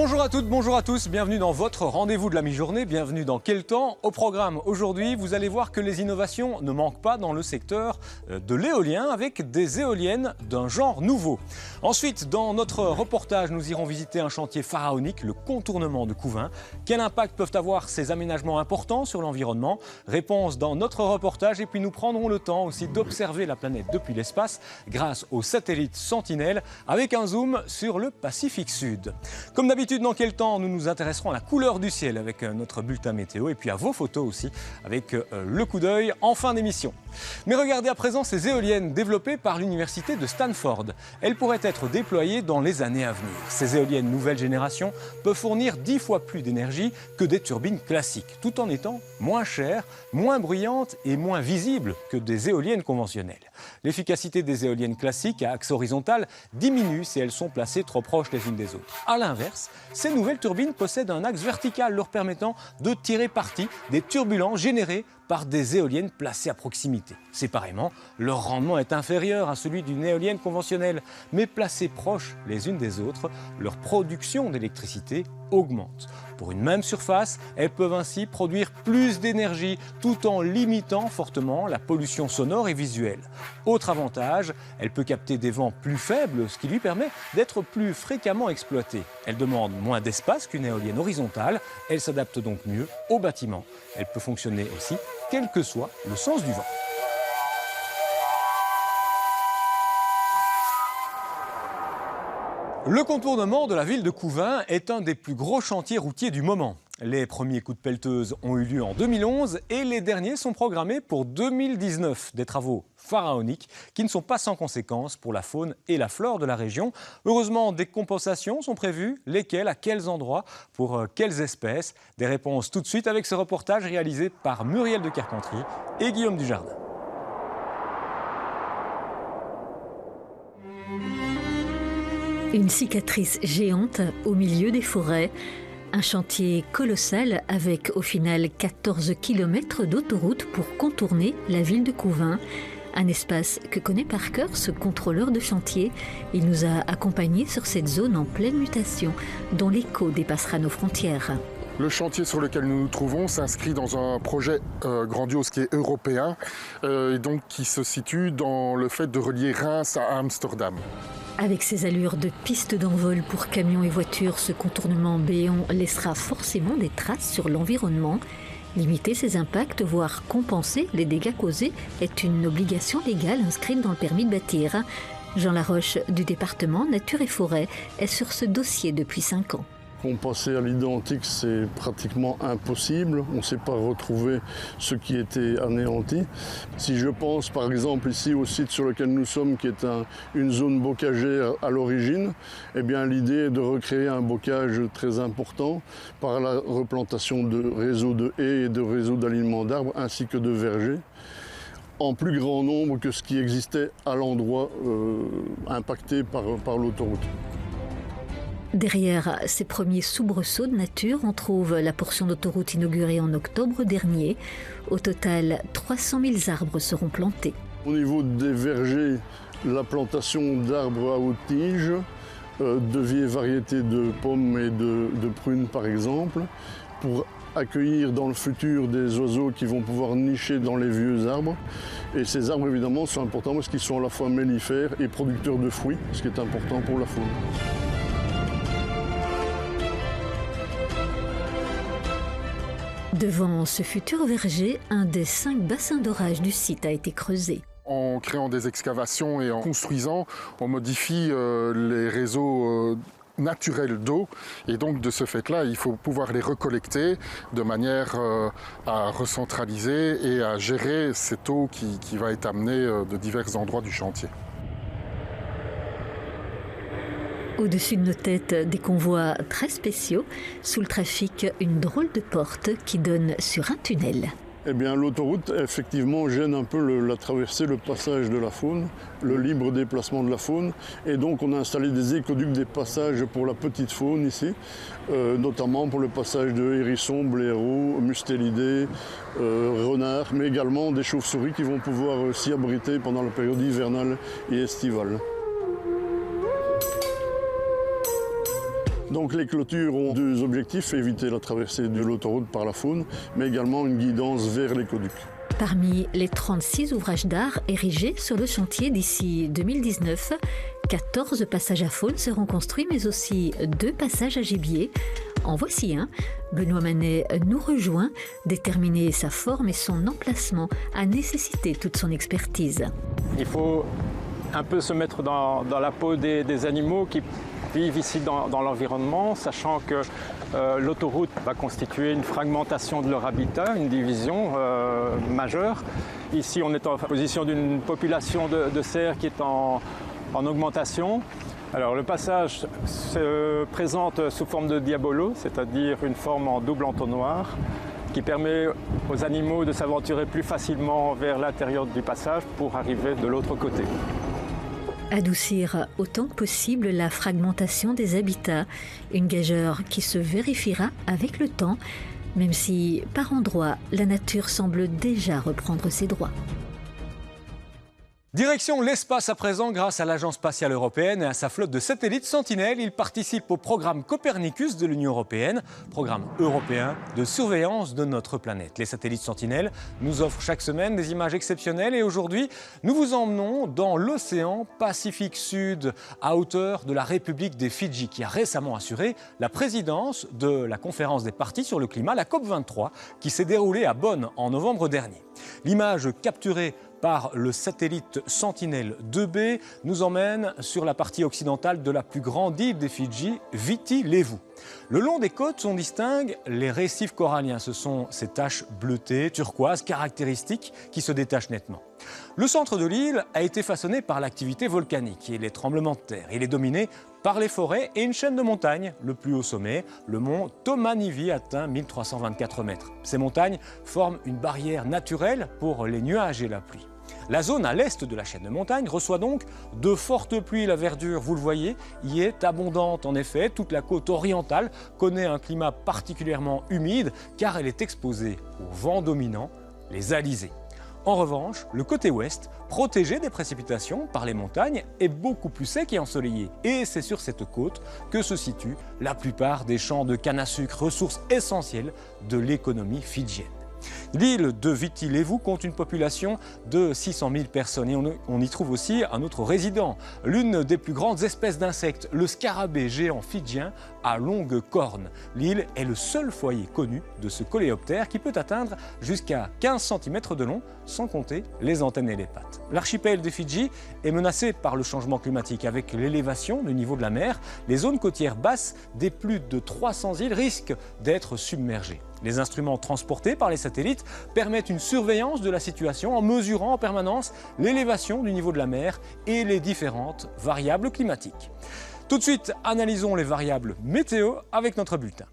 Bonjour à toutes, bonjour à tous, bienvenue dans votre rendez-vous de la mi-journée, bienvenue dans Quel temps ? Au programme aujourd'hui, vous allez voir que les innovations ne manquent pas dans le secteur de l'éolien avec des éoliennes d'un genre nouveau. Ensuite, dans notre reportage, nous irons visiter un chantier pharaonique, le contournement de Couvain. Quel impact peuvent avoir ces aménagements importants sur l'environnement ? Réponse dans notre reportage et puis nous prendrons le temps aussi d'observer la planète depuis l'espace grâce au satellite Sentinelle avec un zoom sur le Pacifique Sud. Comme d'habitude, dans Quel temps ? Nous nous intéresserons à la couleur du ciel avec notre bulletin météo et puis à vos photos aussi avec le coup d'œil en fin d'émission. Mais regardez à présent ces éoliennes développées par l'université de Stanford. Elles pourraient être déployées dans les années à venir. Ces éoliennes nouvelle génération peuvent fournir 10 fois plus d'énergie que des turbines classiques, tout en étant moins chères, moins bruyantes et moins visibles que des éoliennes conventionnelles. L'efficacité des éoliennes classiques à axe horizontal diminue si elles sont placées trop proches les unes des autres. A l'inverse, ces nouvelles turbines possèdent un axe vertical leur permettant de tirer parti des turbulences générées par des éoliennes placées à proximité. Séparément, leur rendement est inférieur à celui d'une éolienne conventionnelle, mais placées proches les unes des autres, leur production d'électricité augmente. Pour une même surface, elles peuvent ainsi produire plus d'énergie tout en limitant fortement la pollution sonore et visuelle. Autre avantage, elle peut capter des vents plus faibles, ce qui lui permet d'être plus fréquemment exploitée. Elle demande moins d'espace qu'une éolienne horizontale, elle s'adapte donc mieux aux bâtiments. Elle peut fonctionner aussi quel que soit le sens du vent. Le contournement de la ville de Couvain est un des plus gros chantiers routiers du moment. Les premiers coups de pelleteuse ont eu lieu en 2011 et les derniers sont programmés pour 2019. Des travaux pharaoniques qui ne sont pas sans conséquences pour la faune et la flore de la région. Heureusement, des compensations sont prévues. Lesquelles, à quels endroits, pour quelles espèces ? Des réponses tout de suite avec ce reportage réalisé par Muriel de Carpentry et Guillaume Dujardin. Une cicatrice géante au milieu des forêts. Un chantier colossal avec au final 14 km d'autoroute pour contourner la ville de Couvain. Un espace que connaît par cœur ce contrôleur de chantier. Il nous a accompagnés sur cette zone en pleine mutation, dont l'écho dépassera nos frontières. Le chantier sur lequel nous nous trouvons s'inscrit dans un projet grandiose qui est européen et donc qui se situe dans le fait de relier Reims à Amsterdam. Avec ses allures de piste d'envol pour camions et voitures, ce contournement béant laissera forcément des traces sur l'environnement. Limiter ses impacts, voire compenser les dégâts causés, est une obligation légale inscrite dans le permis de bâtir. Jean Laroche du département Nature et Forêt est sur ce dossier depuis 5 ans. Passer à l'identique, c'est pratiquement impossible. On ne sait pas retrouver ce qui était anéanti. Si je pense par exemple ici au site sur lequel nous sommes, qui est une zone bocagère à l'origine, eh bien l'idée est de recréer un bocage très important par la replantation de réseaux de haies et de réseaux d'alignement d'arbres ainsi que de vergers, en plus grand nombre que ce qui existait à l'endroit impacté par l'autoroute. Derrière ces premiers soubresauts de nature, on trouve la portion d'autoroute inaugurée en octobre dernier. Au total, 300 000 arbres seront plantés. Au niveau des vergers, la plantation d'arbres à haute tige, de vieilles variétés de pommes et de prunes par exemple, pour accueillir dans le futur des oiseaux qui vont pouvoir nicher dans les vieux arbres. Et ces arbres évidemment sont importants parce qu'ils sont à la fois mellifères et producteurs de fruits, ce qui est important pour la faune. Devant ce futur verger, un des 5 bassins d'orage du site a été creusé. En créant des excavations et en construisant, on modifie les réseaux naturels d'eau et donc de ce fait-là, il faut pouvoir les recollecter de manière à recentraliser et à gérer cette eau qui va être amenée de divers endroits du chantier. Au-dessus de nos têtes, des convois très spéciaux. Sous le trafic, une drôle de porte qui donne sur un tunnel. Eh bien, l'autoroute, effectivement, gêne un peu la traversée, le passage de la faune, le libre déplacement de la faune. Et donc, on a installé des écoducs, des passages pour la petite faune ici, notamment pour le passage de hérissons, blaireaux, mustélidés, renards, mais également des chauves-souris qui vont pouvoir s'y abriter pendant la période hivernale et estivale. Donc les clôtures ont deux objectifs, éviter la traversée de l'autoroute par la faune, mais également une guidance vers l'écoduc. Parmi les 36 ouvrages d'art érigés sur le chantier d'ici 2019, 14 passages à faune seront construits, mais aussi 2 passages à gibier. En voici un. Benoît Manet nous rejoint. Déterminer sa forme et son emplacement a nécessité toute son expertise. Il faut un peu se mettre dans la peau des animaux qui vivent ici dans l'environnement, sachant que l'autoroute va constituer une fragmentation de leur habitat, une division majeure. Ici, on est en position d'une population de cerfs qui est en augmentation. Alors, le passage se présente sous forme de diabolo, c'est-à-dire une forme en double entonnoir, qui permet aux animaux de s'aventurer plus facilement vers l'intérieur du passage pour arriver de l'autre côté. Adoucir autant que possible la fragmentation des habitats, une gageure qui se vérifiera avec le temps, même si, par endroits, la nature semble déjà reprendre ses droits. Direction l'espace à présent grâce à l'Agence spatiale européenne et à sa flotte de satellites Sentinelle. Il participe au programme Copernicus de l'Union européenne, programme européen de surveillance de notre planète. Les satellites Sentinelle nous offrent chaque semaine des images exceptionnelles et aujourd'hui, nous vous emmenons dans l'océan Pacifique Sud, à hauteur de la République des Fidji, qui a récemment assuré la présidence de la conférence des parties sur le climat, la COP23, qui s'est déroulée à Bonn en novembre dernier. L'image capturée par le satellite Sentinelle 2B nous emmène sur la partie occidentale de la plus grande île des Fidji, Viti Levu. Le long des côtes, on distingue les récifs coralliens. Ce sont ces taches bleutées, turquoises, caractéristiques qui se détachent nettement. Le centre de l'île a été façonné par l'activité volcanique et les tremblements de terre. Il est dominé par les forêts et une chaîne de montagnes. Le plus haut sommet, le mont Tomanivi, atteint 1324 mètres. Ces montagnes forment une barrière naturelle pour les nuages et la pluie. La zone à l'est de la chaîne de montagnes reçoit donc de fortes pluies. La verdure, vous le voyez, y est abondante. En effet, toute la côte orientale connaît un climat particulièrement humide car elle est exposée au vent dominant, les alizés. En revanche, le côté ouest, protégé des précipitations par les montagnes, est beaucoup plus sec et ensoleillé. Et c'est sur cette côte que se situent la plupart des champs de canne à sucre, ressource essentielle de l'économie fidjienne. L'île de Viti Levu compte une population de 600 000 personnes et on y trouve aussi un autre résident, l'une des plus grandes espèces d'insectes, le scarabée géant fidjien à longue corne. L'île est le seul foyer connu de ce coléoptère qui peut atteindre jusqu'à 15 cm de long, sans compter les antennes et les pattes. L'archipel des Fidji est menacé par le changement climatique. Avec l'élévation du niveau de la mer, les zones côtières basses des plus de 300 îles risquent d'être submergées. Les instruments transportés par les satellites permettent une surveillance de la situation en mesurant en permanence l'élévation du niveau de la mer et les différentes variables climatiques. Tout de suite, analysons les variables météo avec notre bulletin.